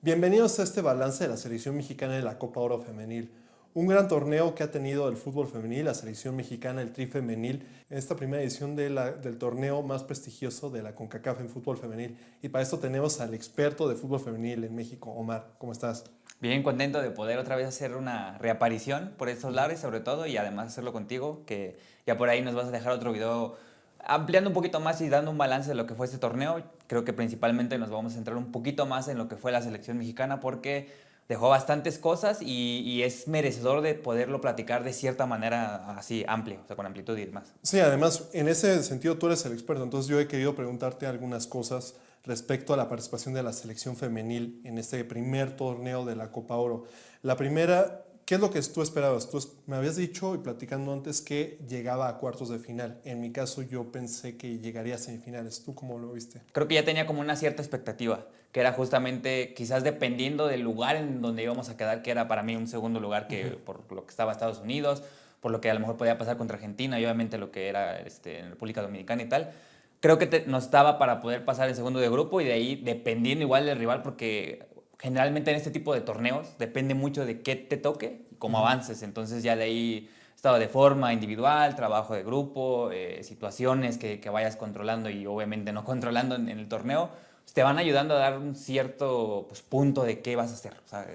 Bienvenidos a este balance de la selección mexicana de la Copa Oro Femenil. Un gran torneo que ha tenido el fútbol femenil, la selección mexicana, el Tri Femenil, en esta primera edición del torneo más prestigioso de la CONCACAF en fútbol femenil. Y para esto tenemos al experto de fútbol femenil en México, Omar. ¿Cómo estás? Bien contento de poder otra vez hacer una reaparición por estos lares sobre todo y además hacerlo contigo, que ya por ahí nos vas a dejar otro video ampliando un poquito más y dando un balance de lo que fue este torneo. Creo que principalmente nos vamos a centrar un poquito más en lo que fue la selección mexicana porque dejó bastantes cosas y es merecedor de poderlo platicar de cierta manera así amplia, o sea, con amplitud y demás. Sí, además, en ese sentido tú eres el experto, entonces yo he querido preguntarte algunas cosas respecto a la participación de la selección femenil en este primer torneo de la Copa Oro. La primera, ¿qué es lo que tú esperabas? Me habías dicho y platicando antes que llegaba a cuartos de final. En mi caso yo pensé que llegaría a semifinales. ¿Tú cómo lo viste? Creo que ya tenía como una cierta expectativa, que era justamente quizás dependiendo del lugar en donde íbamos a quedar, que era para mí un segundo lugar que por lo que estaba Estados Unidos, por lo que a lo mejor podía pasar contra Argentina y obviamente lo que era en República Dominicana y tal. Creo que nos estaba para poder pasar en segundo de grupo y de ahí dependiendo igual del rival, porque generalmente en este tipo de torneos depende mucho de qué te toque y cómo avances. Entonces ya de ahí estado de forma individual, trabajo de grupo, situaciones que vayas controlando y obviamente no controlando en el torneo, pues te van ayudando a dar un cierto pues, punto de qué vas a hacer. O sea,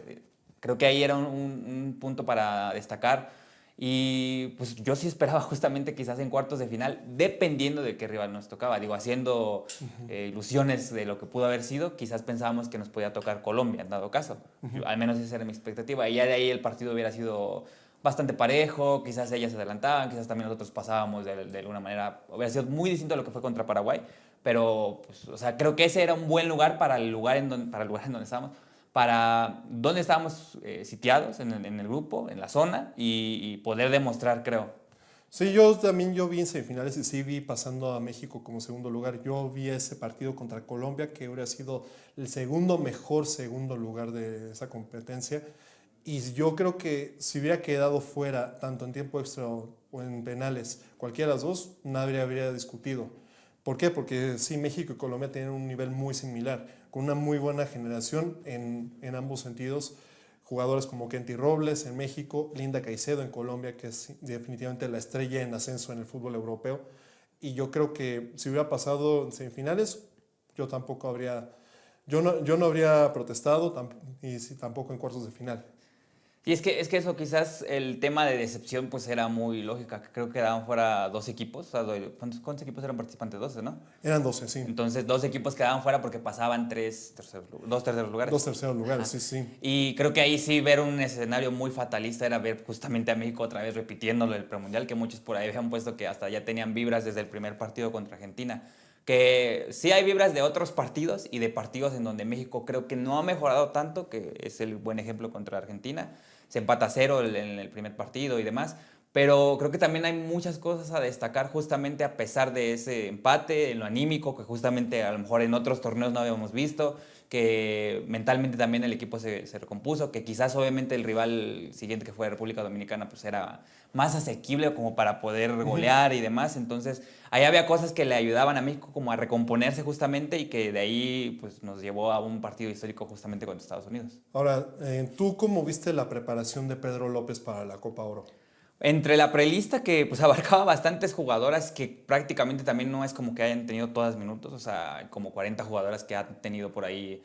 creo que ahí era un punto para destacar. Y pues yo sí esperaba justamente quizás en cuartos de final, dependiendo de qué rival nos tocaba. Digo, haciendo ilusiones de lo que pudo haber sido, quizás pensábamos que nos podía tocar Colombia, en dado caso. Al menos esa era mi expectativa. Y ya de ahí el partido hubiera sido bastante parejo, quizás ellas se adelantaban, quizás también nosotros pasábamos de alguna manera. Hubiera sido muy distinto a lo que fue contra Paraguay. Pero, pues, o sea, creo que ese era un buen lugar para el lugar para el lugar en donde estábamos, para dónde estábamos sitiados en el grupo, en la zona y poder demostrar, creo. Sí, yo vi en semifinales y sí vi pasando a México como segundo lugar. Yo vi ese partido contra Colombia que hubiera sido el segundo mejor segundo lugar de esa competencia. Y yo creo que si hubiera quedado fuera, tanto en tiempo extra o en penales, cualquiera de las dos, nadie habría discutido. ¿Por qué? Porque sí, México y Colombia tienen un nivel muy similar, con una muy buena generación en ambos sentidos. Jugadores como Kenty Robles en México, Linda Caicedo en Colombia, que es definitivamente la estrella en ascenso en el fútbol europeo. Y yo creo que si hubiera pasado en semifinales, yo tampoco habría, yo no habría protestado y tampoco en cuartos de final. Y es que eso quizás el tema de decepción pues era muy lógica. Creo que quedaban fuera dos equipos. O sea, ¿cuántos equipos eran participantes? 12, ¿no? Eran 12, sí. Entonces, dos equipos quedaban fuera porque pasaban dos terceros lugares. Dos terceros lugares, Ajá. sí, sí. Y creo que ahí sí ver un escenario muy fatalista era ver justamente a México otra vez repitiéndolo del premundial, que muchos por ahí habían puesto que hasta ya tenían vibras desde el primer partido contra Argentina. Que sí hay vibras de otros partidos y de partidos en donde México creo que no ha mejorado tanto, que es el buen ejemplo contra Argentina. Se empata a cero en el primer partido y demás. Pero creo que también hay muchas cosas a destacar justamente a pesar de ese empate, en lo anímico, que justamente a lo mejor en otros torneos no habíamos visto, que mentalmente también el equipo se recompuso, que quizás obviamente el rival siguiente que fue República Dominicana pues era más asequible como para poder golear y demás. Entonces ahí había cosas que le ayudaban a México como a recomponerse justamente y que de ahí pues nos llevó a un partido histórico justamente contra Estados Unidos. Ahora, ¿tú cómo viste la preparación de Pedro López para la Copa Oro? Entre la prelista que pues abarcaba bastantes jugadoras que prácticamente también no es como que hayan tenido todas minutos, o sea, como 40 jugadoras que han tenido por ahí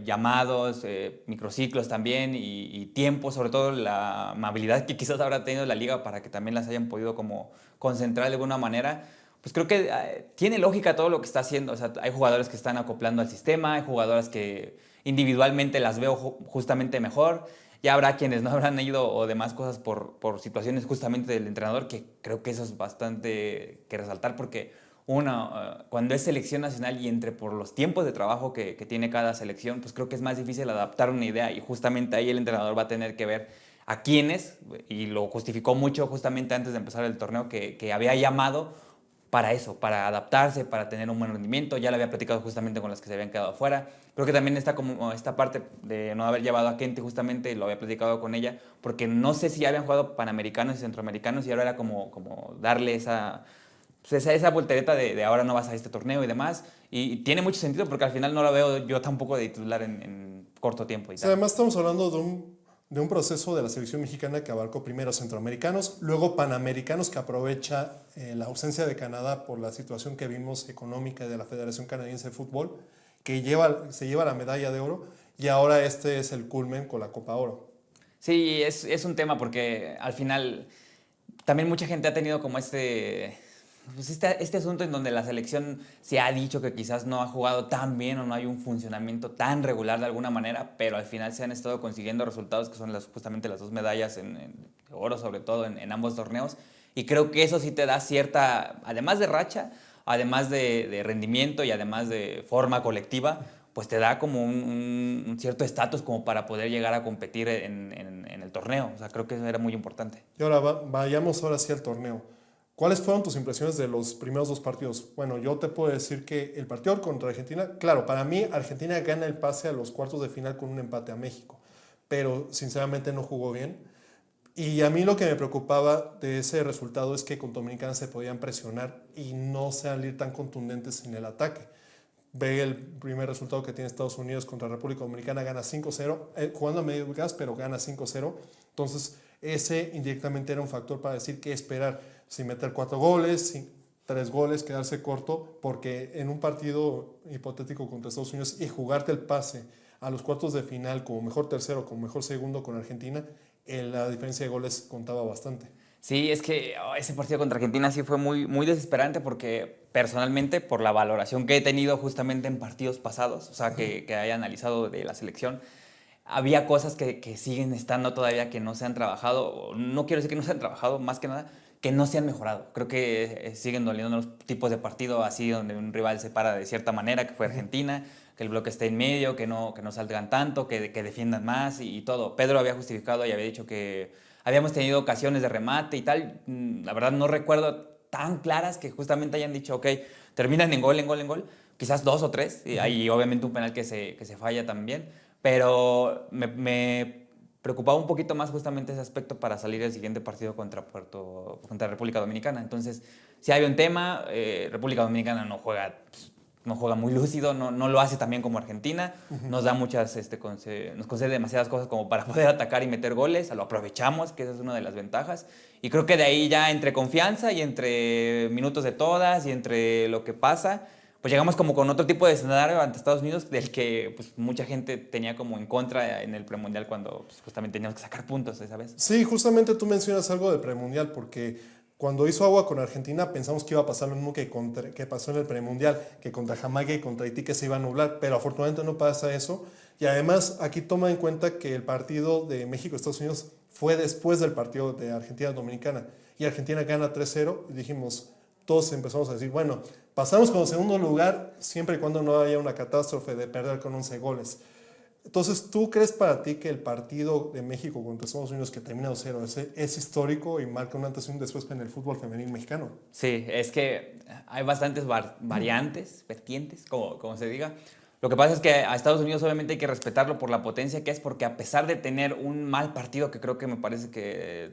llamados, microciclos también y tiempo, sobre todo la amabilidad que quizás habrá tenido la liga para que también las hayan podido como concentrar de alguna manera. Pues creo que tiene lógica todo lo que está haciendo, o sea, hay jugadores que están acoplando al sistema, hay jugadoras que individualmente las veo justamente mejor. Ya habrá quienes no habrán ido o demás cosas por situaciones justamente del entrenador, que creo que eso es bastante que resaltar porque uno, cuando es selección nacional y entre por los tiempos de trabajo que tiene cada selección, pues creo que es más difícil adaptar una idea y justamente ahí el entrenador va a tener que ver a quiénes, y lo justificó mucho justamente antes de empezar el torneo, que había llamado para eso, para adaptarse, para tener un buen rendimiento. Ya lo había platicado justamente con las que se habían quedado afuera. Creo que también está como esta parte de no haber llevado a Kenty justamente, lo había platicado con ella, porque no sé si ya habían jugado panamericanos y centroamericanos y ahora era como darle pues esa voltereta de ahora no vas a este torneo y demás. Y tiene mucho sentido porque al final no la veo yo tampoco de titular corto tiempo y O tal. sea, además estamos hablando de un proceso de la selección mexicana que abarcó primero centroamericanos, luego panamericanos, que aprovecha la ausencia de Canadá por la situación que vimos económica de la Federación Canadiense de Fútbol, que se lleva la medalla de oro, y ahora este es el culmen con la Copa Oro. Sí, es un tema porque al final también mucha gente ha tenido como pues este asunto en donde la selección se ha dicho que quizás no ha jugado tan bien o no hay un funcionamiento tan regular de alguna manera, pero al final se han estado consiguiendo resultados que son justamente las 2 medallas en oro, sobre todo en ambos torneos. Y creo que eso sí te da cierta, además de racha, además de rendimiento y además de forma colectiva, pues te da como un cierto estatus como para poder llegar a competir en el torneo. O sea, creo que eso era muy importante. Y ahora vayamos ahora sí al torneo. ¿Cuáles fueron tus impresiones de los primeros 2 partidos? Bueno, yo te puedo decir que el partido contra Argentina, claro, para mí Argentina gana el pase a los cuartos de final con un empate a México, pero sinceramente no jugó bien. Y a mí lo que me preocupaba de ese resultado es que con Dominicana se podían presionar y no salir tan contundentes en el ataque. Ve el primer resultado que tiene Estados Unidos contra República Dominicana, gana 5-0, jugando a medio gas, pero gana 5-0. Entonces, ese indirectamente era un factor para decir qué esperar, si meter 4 goles, si 3 goles, quedarse corto, porque en un partido hipotético contra Estados Unidos y jugarte el pase a los cuartos de final como mejor tercero, como mejor segundo con Argentina, la diferencia de goles contaba bastante. Sí, es que ese partido contra Argentina sí fue muy, muy desesperante porque personalmente, por la valoración que he tenido justamente en partidos pasados, o sea, que haya analizado de la selección, había cosas que siguen estando todavía que no se han trabajado. No quiero decir que no se han trabajado, más que nada, que no se han mejorado. Creo que siguen doliendo los tipos de partido así donde un rival se para de cierta manera, que fue Argentina, que el bloque esté en medio, que no salgan tanto, que defiendan más y todo. Pedro había justificado y había dicho que habíamos tenido ocasiones de remate y tal. La verdad no recuerdo tan claras que justamente hayan dicho, ok, terminan en gol, en gol, en gol. Quizás 2 o 3. Y hay obviamente un penal que se falla también. Pero me preocupaba un poquito más justamente ese aspecto para salir el siguiente partido contra República Dominicana. Entonces, si hay un tema, República Dominicana no juega muy lúcido, no lo hace tan bien como Argentina, nos da nos concede demasiadas cosas como para poder atacar y meter goles, lo aprovechamos, que esa es una de las ventajas, y creo que de ahí ya entre confianza y entre minutos de todas y entre lo que pasa, pues llegamos como con otro tipo de escenario ante Estados Unidos del que pues, mucha gente tenía como en contra en el premundial cuando pues, justamente teníamos que sacar puntos esa vez. Sí, justamente tú mencionas algo del premundial, porque cuando hizo agua con Argentina pensamos que iba a pasar lo mismo que pasó en el premundial, que contra Jamaica y contra Haití que se iba a nublar, pero afortunadamente no pasa eso. Y además aquí toma en cuenta que el partido de México-Estados Unidos fue después del partido de Argentina-Dominicana, y Argentina gana 3-0 y dijimos, todos empezamos a decir, bueno, pasamos como segundo lugar siempre y cuando no haya una catástrofe de perder con 11 goles. Entonces, ¿tú crees para ti que el partido de México contra Estados Unidos que termina 2-0 es histórico y marca un antes y un después en el fútbol femenil mexicano? Sí, es que hay bastantes variantes, vertientes, como se diga. Lo que pasa es que a Estados Unidos obviamente hay que respetarlo por la potencia que es, porque a pesar de tener un mal partido, que creo que me parece que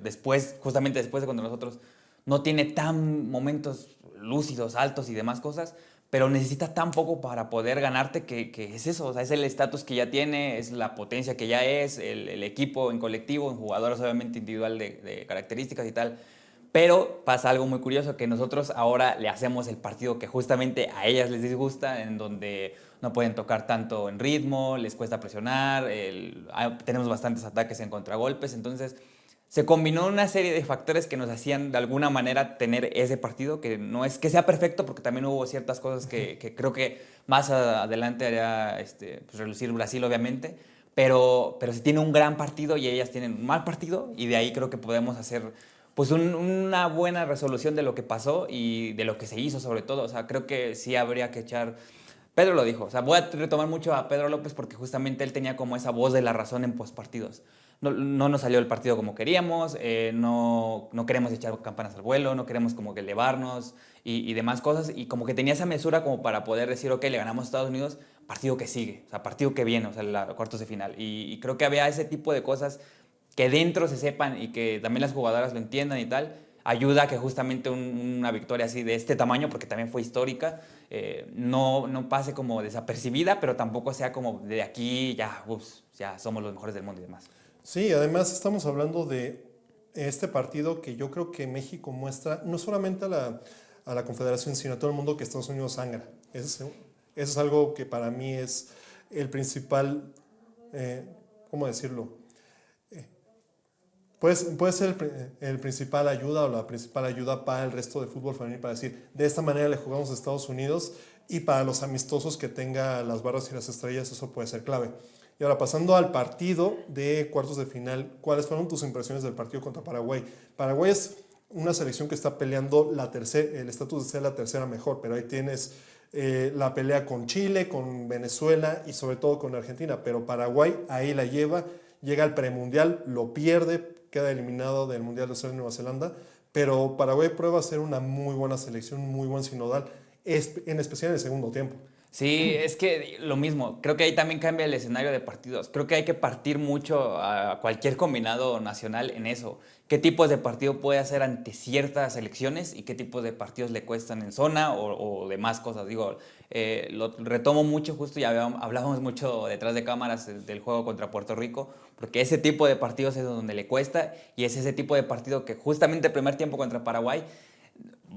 justamente después de contra nosotros, no tiene tan momentos lúcidos, altos y demás cosas, pero necesita tan poco para poder ganarte que es eso, o sea, es el estatus que ya tiene, es la potencia que ya es, el equipo en colectivo, en jugadores obviamente individual de características y tal. Pero pasa algo muy curioso, que nosotros ahora le hacemos el partido que justamente a ellas les disgusta, en donde no pueden tocar tanto en ritmo, les cuesta presionar, tenemos bastantes ataques en contragolpes, entonces se combinó una serie de factores que nos hacían de alguna manera tener ese partido, que no es que sea perfecto, porque también hubo ciertas cosas que creo que más adelante haría pues relucir Brasil, obviamente, pero sí tiene un gran partido y ellas tienen un mal partido, y de ahí creo que podemos hacer pues una buena resolución de lo que pasó y de lo que se hizo sobre todo. O sea, creo que sí habría que echar... Pedro lo dijo, o sea, voy a retomar mucho a Pedro López porque justamente él tenía como esa voz de la razón en postpartidos. No nos salió el partido como queríamos, no queremos echar campanas al vuelo, no queremos como que elevarnos y demás cosas, y como que tenía esa mesura como para poder decir, ok, le ganamos a Estados Unidos, partido que sigue, o sea, partido que viene, o sea, los cuartos de final. Y creo que había ese tipo de cosas que dentro se sepan y que también las jugadoras lo entiendan y tal, ayuda a que justamente una victoria así de este tamaño, porque también fue histórica, no pase como desapercibida, pero tampoco sea como de aquí ya, ups, ya somos los mejores del mundo y demás. Sí, además estamos hablando de este partido que yo creo que México muestra no solamente a la Confederación, sino a todo el mundo que Estados Unidos sangra. Eso es algo que para mí es el principal, ¿cómo decirlo? Puede ser el principal ayuda o la principal ayuda para el resto de fútbol femenil para decir, de esta manera le jugamos a Estados Unidos, y para los amistosos que tenga las barras y las estrellas eso puede ser clave. Y ahora pasando al partido de cuartos de final, ¿cuáles fueron tus impresiones del partido contra Paraguay? Paraguay es una selección que está peleando el estatus de ser la tercera mejor, pero ahí tienes la pelea con Chile, con Venezuela y sobre todo con Argentina, pero Paraguay ahí la lleva, llega al premundial, lo pierde, queda eliminado del Mundial de Australia y Nueva Zelanda, pero Paraguay prueba a ser una muy buena selección, muy buen sinodal, en especial en el segundo tiempo. Sí, es que lo mismo, creo que ahí también cambia el escenario de partidos. Creo que hay que partir mucho a cualquier combinado nacional en eso. ¿Qué tipos de partido puede hacer ante ciertas selecciones y qué tipos de partidos le cuestan en zona o demás cosas? Digo, lo retomo mucho, justo ya hablábamos mucho detrás de cámaras del juego contra Puerto Rico, porque ese tipo de partidos es donde le cuesta y es ese tipo de partido que justamente el primer tiempo contra Paraguay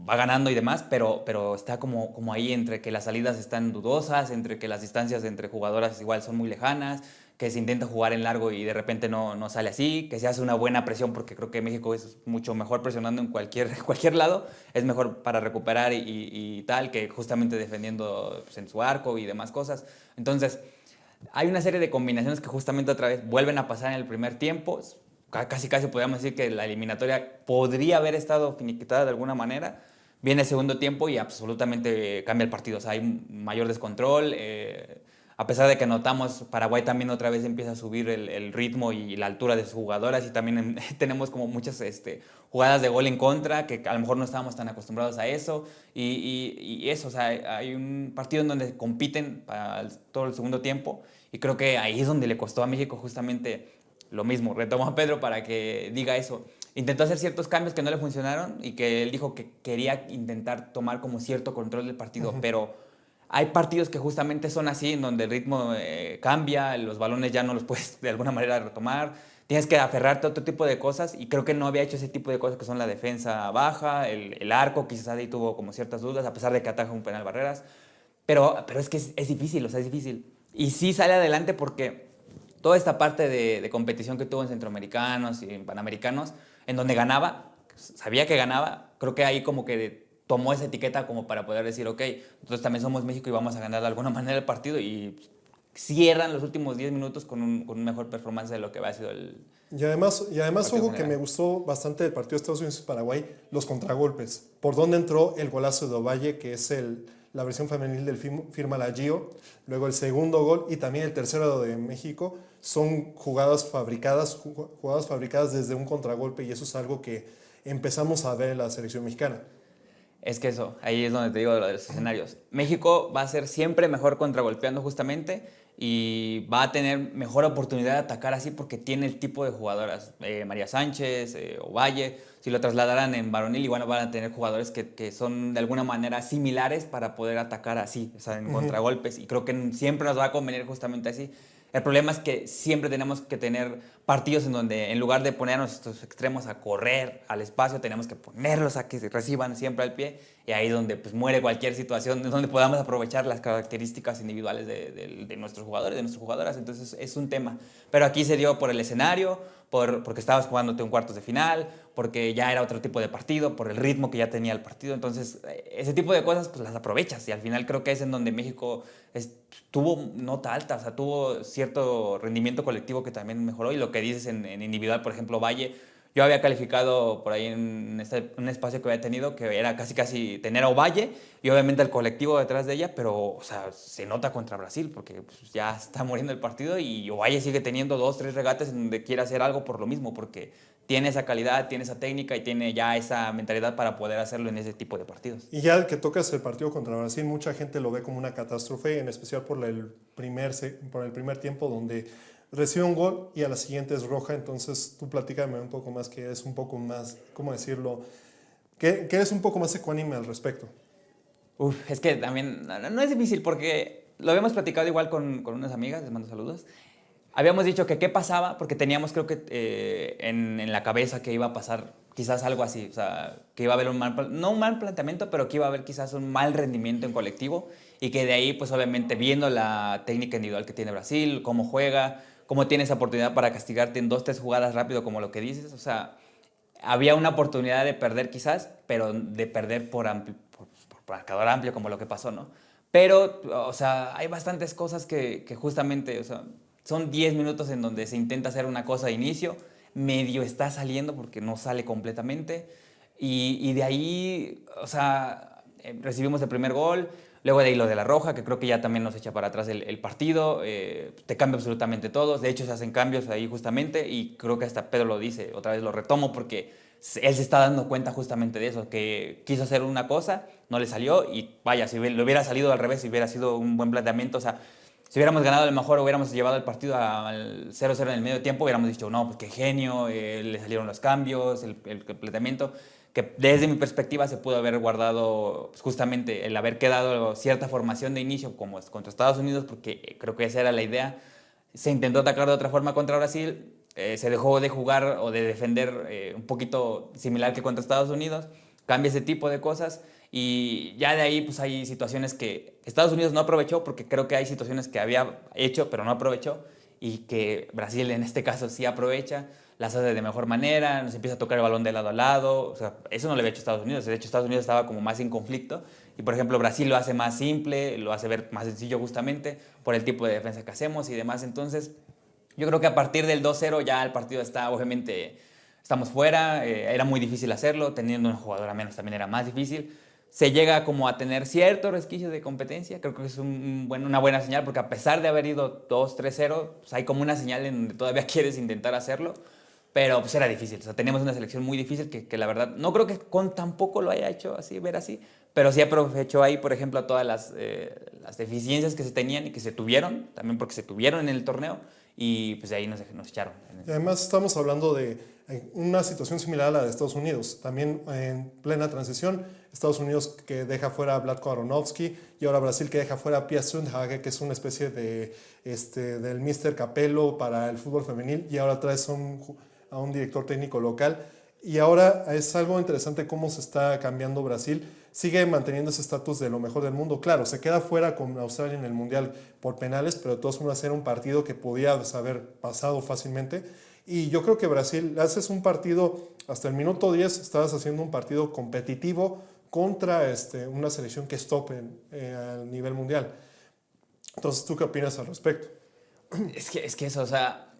va ganando y demás, pero está como ahí entre que las salidas están dudosas, entre que las distancias entre jugadoras igual son muy lejanas, que se intenta jugar en largo y de repente no sale así, que se hace una buena presión, porque creo que México es mucho mejor presionando en cualquier lado, es mejor para recuperar y tal, que justamente defendiendo pues, en su arco y demás cosas. Entonces, hay una serie de combinaciones que justamente otra vez vuelven a pasar en el primer tiempo. Casi podríamos decir que la eliminatoria podría haber estado finiquitada de alguna manera. Viene el segundo tiempo y absolutamente cambia el partido. O sea, hay mayor descontrol. A pesar de que notamos, Paraguay también otra vez empieza a subir el ritmo y la altura de sus jugadoras y también tenemos como muchas jugadas de gol en contra, que a lo mejor no estábamos tan acostumbrados a eso. Y eso, o sea, hay un partido en donde compiten para todo el segundo tiempo y creo que ahí es donde le costó a México justamente lo mismo. Retomo a Pedro para que diga eso. Intentó hacer ciertos cambios que no le funcionaron y que él dijo que quería intentar tomar como cierto control del partido, pero hay partidos que justamente son así, en donde el ritmo cambia, los balones ya no los puedes de alguna manera retomar, tienes que aferrarte a otro tipo de cosas y creo que no había hecho ese tipo de cosas que son la defensa baja, el arco, quizás ahí tuvo como ciertas dudas, a pesar de que ataja un penal Barreras, pero es que es difícil, o sea, es difícil. Y sí sale adelante porque toda esta parte de competición que tuvo en centroamericanos y en panamericanos, en donde ganaba, sabía que ganaba, creo que ahí como que tomó esa etiqueta como para poder decir, ok, nosotros también somos México y vamos a ganar de alguna manera el partido y cierran los últimos 10 minutos con un mejor performance de lo que había sido el Y además partido algo que general. me gustó bastante del partido de Estados Unidos y Paraguay, los contragolpes. Por dónde entró el golazo de Ovalle, que es la versión femenil del Firma la Gio, luego el segundo gol y también el tercero de México, son jugadas fabricadas desde un contragolpe y eso es algo que empezamos a ver en la selección mexicana. Es que eso, ahí es donde te digo lo de los escenarios. México va a ser siempre mejor contragolpeando justamente y va a tener mejor oportunidad de atacar así porque tiene el tipo de jugadoras. María Sánchez, Ovalle, si lo trasladaran en varonil, igual van a tener jugadores que son de alguna manera similares para poder atacar así, o sea, en contragolpes. Y creo que siempre nos va a convenir justamente así. El problema es que siempre tenemos que tener partidos en donde en lugar de poner a nuestros extremos a correr al espacio, tenemos que ponerlos a que reciban siempre al pie y ahí es donde pues, muere cualquier situación, donde podamos aprovechar las características individuales de nuestros jugadores, de nuestras jugadoras. Entonces es un tema. Pero aquí se dio por el escenario, porque estabas jugándote un cuartos de final, porque ya era otro tipo de partido, por el ritmo que ya tenía el partido. Entonces, ese tipo de cosas pues las aprovechas y al final creo que es en donde México tuvo nota alta, o sea, tuvo cierto rendimiento colectivo que también mejoró y lo que dices en individual, por ejemplo, Valle, yo había calificado por ahí en un espacio que había tenido que era casi tener a Ovalle y obviamente el colectivo detrás de ella, pero o sea, se nota contra Brasil porque pues, ya está muriendo el partido y Ovalle sigue teniendo 2, 3 regates en donde quiere hacer algo por lo mismo, porque tiene esa calidad, tiene esa técnica y tiene ya esa mentalidad para poder hacerlo en ese tipo de partidos. Y ya que tocas el partido contra Brasil, mucha gente lo ve como una catástrofe, en especial por el primer tiempo donde recibe un gol y a la siguiente es roja. Entonces tú platícame un poco más, que es un poco más, ¿cómo decirlo? que eres un poco más ecuánime al respecto. Es que también no es difícil porque lo habíamos platicado igual con unas amigas, les mando saludos. Habíamos dicho que qué pasaba, porque teníamos creo que en la cabeza que iba a pasar quizás algo así, o sea, que iba a haber no un mal planteamiento, pero que iba a haber quizás un mal rendimiento en colectivo y que de ahí pues obviamente viendo la técnica individual que tiene Brasil, cómo juega, cómo tiene esa oportunidad para castigarte en 2, 3 jugadas rápido como lo que dices, o sea, había una oportunidad de perder quizás, pero de perder por marcador amplio como lo que pasó, ¿no? Pero, o sea, hay bastantes cosas que justamente, o sea, son 10 minutos en donde se intenta hacer una cosa de inicio, medio está saliendo porque no sale completamente, y de ahí, o sea, recibimos el primer gol, luego de ahí lo de la roja, que creo que ya también nos echa para atrás el partido, te cambia absolutamente todo, de hecho se hacen cambios ahí justamente, y creo que hasta Pedro lo dice, otra vez lo retomo porque él se está dando cuenta justamente de eso, que quiso hacer una cosa, no le salió, y vaya, si le hubiera salido al revés, si hubiera sido un buen planteamiento, o sea, si hubiéramos ganado, a lo mejor hubiéramos llevado el partido al 0-0 en el medio tiempo, hubiéramos dicho, no, pues qué genio, le salieron los cambios, el planteamiento, que desde mi perspectiva se pudo haber guardado pues, justamente el haber quedado cierta formación de inicio como es contra Estados Unidos, porque creo que esa era la idea. Se intentó atacar de otra forma contra Brasil, se dejó de jugar o de defender un poquito similar que contra Estados Unidos, cambia ese tipo de cosas. Y ya de ahí pues hay situaciones que Estados Unidos no aprovechó, porque creo que hay situaciones que había hecho pero no aprovechó, y que Brasil en este caso sí aprovecha, las hace de mejor manera, nos empieza a tocar el balón de lado a lado, o sea, eso no le había hecho Estados Unidos, de hecho Estados Unidos estaba como más en conflicto, y por ejemplo Brasil lo hace más simple, lo hace ver más sencillo justamente por el tipo de defensa que hacemos y demás. Entonces yo creo que a partir del 2-0 ya el partido está, obviamente estamos fuera, era muy difícil hacerlo, teniendo una jugadora menos también era más difícil. Se llega como a tener cierto resquicio de competencia, creo que es una buena señal, porque a pesar de haber ido 2-3-0, pues hay como una señal en donde todavía quieres intentar hacerlo, pero pues era difícil, o sea, teníamos una selección muy difícil que la verdad, no creo que con tampoco lo haya hecho así, ver así, pero sí aprovechó ahí, por ejemplo, todas las deficiencias que se tenían y que se tuvieron, también porque se tuvieron en el torneo, y pues de ahí nos echaron. Y además estamos hablando de una situación similar a la de Estados Unidos, también en plena transición, Estados Unidos que deja fuera a Vlatko Aronofsky y ahora Brasil que deja fuera a Pia Sundhage, que es una especie de, del Mr. Capello para el fútbol femenil, y ahora traes a un director técnico local. Y ahora es algo interesante cómo se está cambiando Brasil. Sigue manteniendo ese estatus de lo mejor del mundo. Claro, se queda fuera con Australia en el Mundial por penales, pero de todos modos era un partido que podía haber pasado fácilmente. Y yo creo que Brasil, haces un partido, hasta el minuto 10 estabas haciendo un partido competitivo contra una selección que es top a nivel mundial. Entonces, ¿tú qué opinas al respecto? Es que eso, o sea,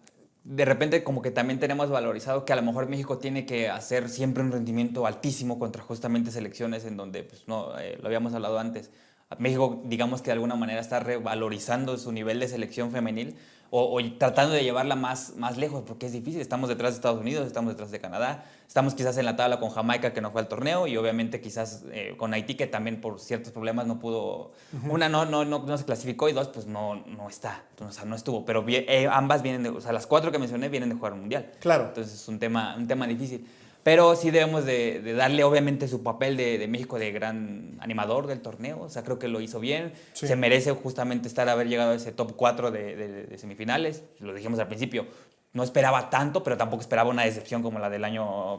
de repente como que también tenemos valorizado que a lo mejor México tiene que hacer siempre un rendimiento altísimo contra justamente selecciones en donde, pues no, lo habíamos hablado antes. México, digamos que de alguna manera está revalorizando su nivel de selección femenil o tratando de llevarla más lejos, porque es difícil. Estamos detrás de Estados Unidos, estamos detrás de Canadá, estamos quizás en la tabla con Jamaica, que no fue al torneo, y obviamente quizás con Haití, que también por ciertos problemas no pudo, una, no se clasificó, y dos, pues no está, o sea, no estuvo. Pero ambas vienen o sea, las 4 que mencioné vienen de jugar un mundial. Claro. Entonces es un tema difícil. Pero sí debemos de darle obviamente su papel de México de gran animador del torneo. O sea, creo que lo hizo bien. Sí. Se merece justamente haber llegado a ese top 4 de semifinales. Lo dijimos al principio. No esperaba tanto, pero tampoco esperaba una decepción como la del año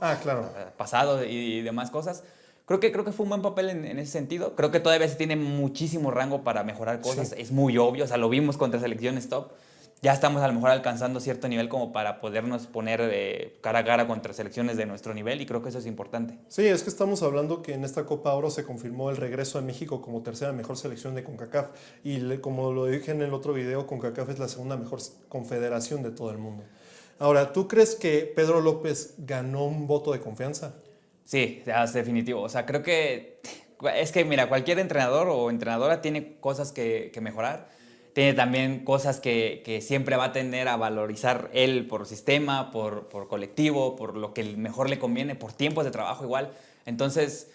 pasado y demás cosas. Creo que fue un buen papel en ese sentido. Creo que todavía se tiene muchísimo rango para mejorar cosas. Sí. Es muy obvio. O sea, lo vimos contra selecciones top. Ya estamos a lo mejor alcanzando cierto nivel como para podernos poner cara a cara contra selecciones de nuestro nivel, y creo que eso es importante. Sí, es que estamos hablando que en esta Copa Oro se confirmó el regreso de México como tercera mejor selección de CONCACAF, y como lo dije en el otro video, CONCACAF es la segunda mejor confederación de todo el mundo. Ahora, ¿tú crees que Pedro López ganó un voto de confianza? Sí, es definitivo. O sea, creo que es que, mira, cualquier entrenador o entrenadora tiene cosas que mejorar. Tiene también cosas que siempre va a tender a valorizar él por sistema, por colectivo, por lo que mejor le conviene, por tiempos de trabajo igual. Entonces,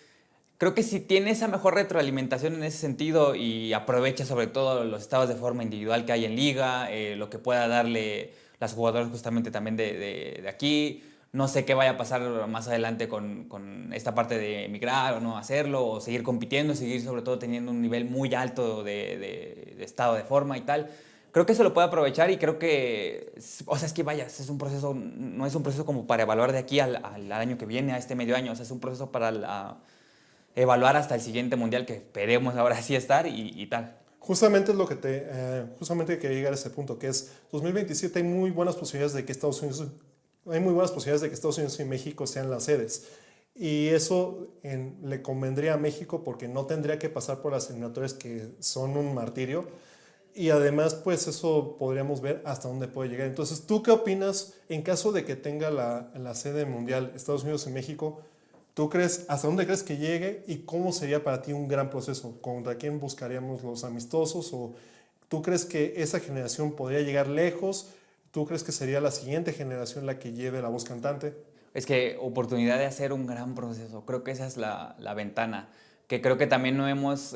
creo que si tiene esa mejor retroalimentación en ese sentido y aprovecha sobre todo los estados de forma individual que hay en liga, lo que pueda darle las jugadoras justamente también de aquí, No sé qué vaya a pasar más adelante con esta parte de emigrar o no hacerlo, o seguir compitiendo, seguir sobre todo teniendo un nivel muy alto de estado de forma y tal. Creo que se lo puede aprovechar y creo que, o sea, es que vaya, es un proceso, no es un proceso como para evaluar de aquí al año que viene, a este medio año, o sea, es un proceso para evaluar hasta el siguiente mundial que esperemos ahora sí estar y tal. Justamente es lo que justamente quería llegar a ese punto, que es 2027 hay muy buenas posibilidades de que Estados Unidos y México sean las sedes. Y eso le convendría a México porque no tendría que pasar por las eliminatorias que son un martirio. Y además, pues eso podríamos ver hasta dónde puede llegar. Entonces, ¿tú qué opinas en caso de que tenga la sede mundial Estados Unidos y México? ¿Tú crees, hasta dónde crees que llegue y cómo sería para ti un gran proceso? ¿Contra quién buscaríamos los amistosos? ¿O tú crees que esa generación podría llegar lejos? ¿Tú crees que sería la siguiente generación la que lleve la voz cantante? Es que oportunidad de hacer un gran proceso, creo que esa es la ventana, que creo que también no hemos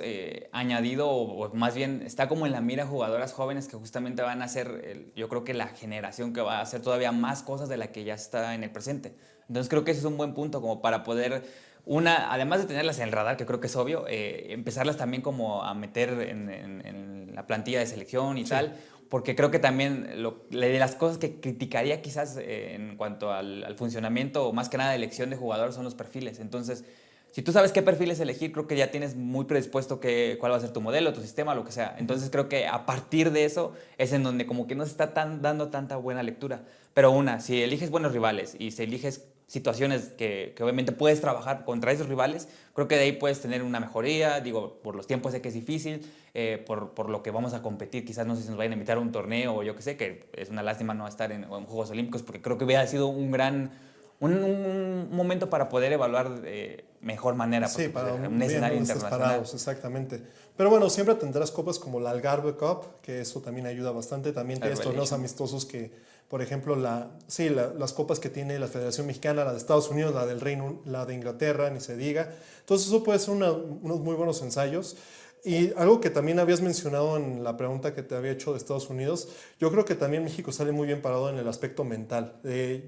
añadido, o más bien está como en la mira jugadoras jóvenes que justamente van a ser, yo creo que la generación que va a hacer todavía más cosas de la que ya está en el presente. Entonces creo que ese es un buen punto como para poder, además de tenerlas en el radar, que creo que es obvio, empezarlas también como a meter en la plantilla de selección y Sí. tal, porque creo que también de las cosas que criticaría quizás en cuanto al funcionamiento o más que nada de elección de jugadores son los perfiles. Entonces, si tú sabes qué perfiles elegir, creo que ya tienes muy predispuesto cuál va a ser tu modelo, tu sistema, lo que sea. Entonces creo que a partir de eso es en donde como que no se está dando tanta buena lectura. Pero si eliges buenos rivales y si eliges situaciones que obviamente puedes trabajar contra esos rivales, creo que de ahí puedes tener una mejoría. Digo, por los tiempos sé que es difícil, por lo que vamos a competir, quizás no sé si nos vayan a invitar a un torneo o yo qué sé, que es una lástima no estar en Juegos Olímpicos, porque creo que hubiera sido un momento para poder evaluar de mejor manera, Sí, porque pues, para un bien escenario donde estés internacional. parados, exactamente. Pero bueno, siempre tendrás copas como la Algarve Cup, que eso también ayuda bastante. También tienes torneos Revelation. amistosos que, por ejemplo, las copas que tiene la Federación Mexicana, la de Estados Unidos, la del Reino, la de Inglaterra, ni se diga. Entonces eso puede ser unos muy buenos ensayos. Y algo que también habías mencionado en la pregunta que te había hecho de Estados Unidos, yo creo que también México sale muy bien parado en el aspecto mental.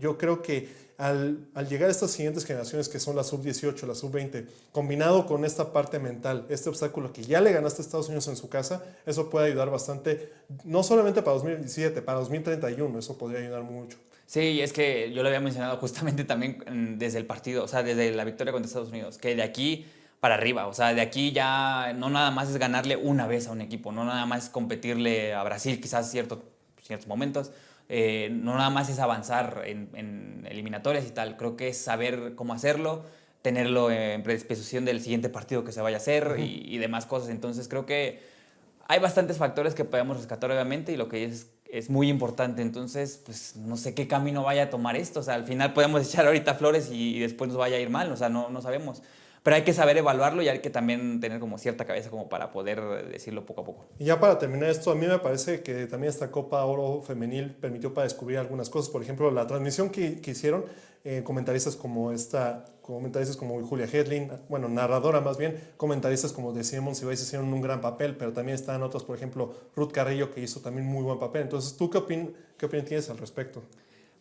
Yo creo que al llegar a estas siguientes generaciones que son la sub-18, la sub-20, combinado con esta parte mental, este obstáculo que ya le ganaste a Estados Unidos en su casa, eso puede ayudar bastante, no solamente para 2017, para 2031, eso podría ayudar mucho. Sí, es que yo lo había mencionado justamente también desde el partido, o sea, desde la victoria contra Estados Unidos, que de aquí para arriba, o sea, de aquí ya no nada más es ganarle una vez a un equipo, no nada más es competirle a Brasil quizás ciertos momentos, no nada más es avanzar en eliminatorias y tal, creo que es saber cómo hacerlo, tenerlo en predisposición del siguiente partido que se vaya a hacer y demás cosas, entonces creo que hay bastantes factores que podemos rescatar obviamente y lo que es muy importante. Entonces, pues no sé qué camino vaya a tomar esto. O sea, al final podemos echar ahorita flores y después nos vaya a ir mal. O sea, no sabemos. Pero hay que saber evaluarlo y hay que también tener como cierta cabeza como para poder decirlo poco a poco. Y ya para terminar esto, a mí me parece que también esta Copa Oro Femenil permitió para descubrir algunas cosas. Por ejemplo, la transmisión que hicieron, comentaristas como Julia Hedlin, bueno, narradora más bien, comentaristas como decía Monsiváis hicieron un gran papel, pero también están otros, por ejemplo, Ruth Carrillo, que hizo también muy buen papel. Entonces, ¿tú qué opinión tienes al respecto?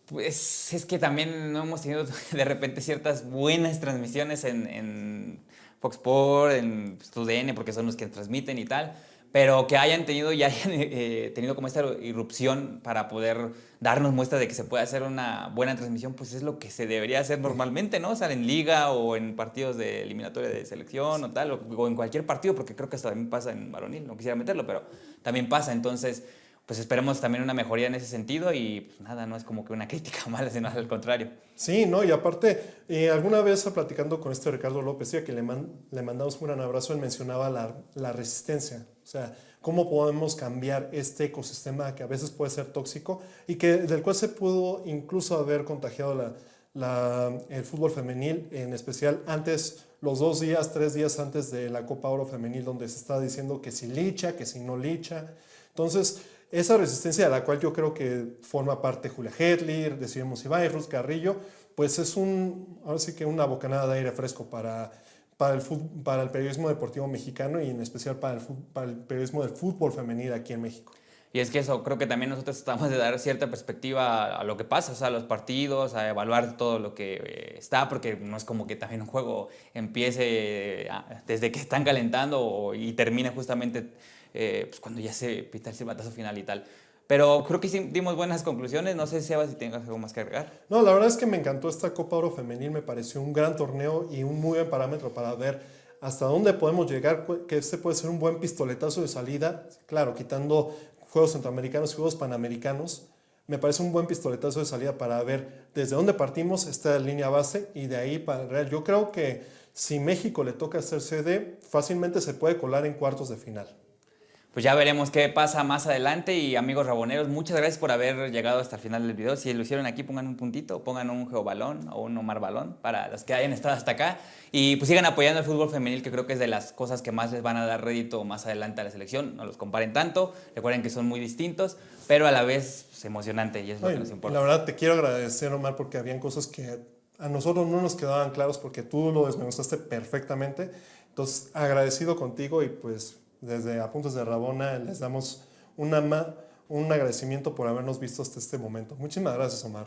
Pues es que también no hemos tenido de repente ciertas buenas transmisiones en Fox Sports, en TUDN, porque son los que transmiten y tal, pero que hayan tenido y hayan tenido como esta irrupción para poder darnos muestra de que se puede hacer una buena transmisión, pues es lo que se debería hacer normalmente, ¿no? O sea, en liga o en partidos de eliminatoria de selección o tal, o en cualquier partido, porque creo que hasta también pasa en varonil, no quisiera meterlo, pero también pasa, entonces pues esperemos también una mejoría en ese sentido y pues nada, no es como que una crítica mala, sino al contrario. Sí, ¿no? Y aparte, alguna vez platicando con Ricardo López, que le mandamos un gran abrazo, él mencionaba la resistencia, o sea, cómo podemos cambiar este ecosistema que a veces puede ser tóxico y del cual se pudo incluso haber contagiado el fútbol femenil, en especial antes, los 2 días, 3 días antes de la Copa Oro Femenil, donde se estaba diciendo que si licha, que si no licha. Entonces, esa resistencia de la cual yo creo que forma parte Julia Hedlir, decíamos Ibai, Ruth Carrillo, pues es ahora sí que una bocanada de aire fresco para el periodismo deportivo mexicano y en especial para el periodismo del fútbol femenil aquí en México. Y es que eso, creo que también nosotros tratamos de dar cierta perspectiva a lo que pasa, o sea, a los partidos, a evaluar todo lo que está, porque no es como que también un juego empiece desde que están calentando y termine justamente pues cuando ya se pita el silbatazo final y tal. Pero creo que sí dimos buenas conclusiones. No sé, Sebas, si tengas algo más que agregar. No, la verdad es que me encantó esta Copa Oro Femenil, me pareció un gran torneo y un muy buen parámetro para ver hasta dónde podemos llegar, que este puede ser un buen pistoletazo de salida, claro, quitando Juegos Centroamericanos y Juegos Panamericanos, me parece un buen pistoletazo de salida para ver desde dónde partimos esta línea base y de ahí para el Real. Yo creo que si México le toca ser sede, fácilmente se puede colar en cuartos de final. Pues ya veremos qué pasa más adelante. Y amigos raboneros, muchas gracias por haber llegado hasta el final del video. Si lo hicieron aquí, pongan un puntito, pongan un geobalón o un Omar Balón para los que hayan estado hasta acá. Y pues sigan apoyando el fútbol femenil, que creo que es de las cosas que más les van a dar rédito más adelante a la selección. No los comparen tanto, recuerden que son muy distintos, pero a la vez pues, emocionante y es lo que nos importa. La verdad te quiero agradecer, Omar, porque habían cosas que a nosotros no nos quedaban claros porque tú lo desmenuzaste perfectamente. Entonces, agradecido contigo y pues desde Apuntes de Rabona les damos un agradecimiento por habernos visto hasta este momento. Muchísimas gracias, Omar.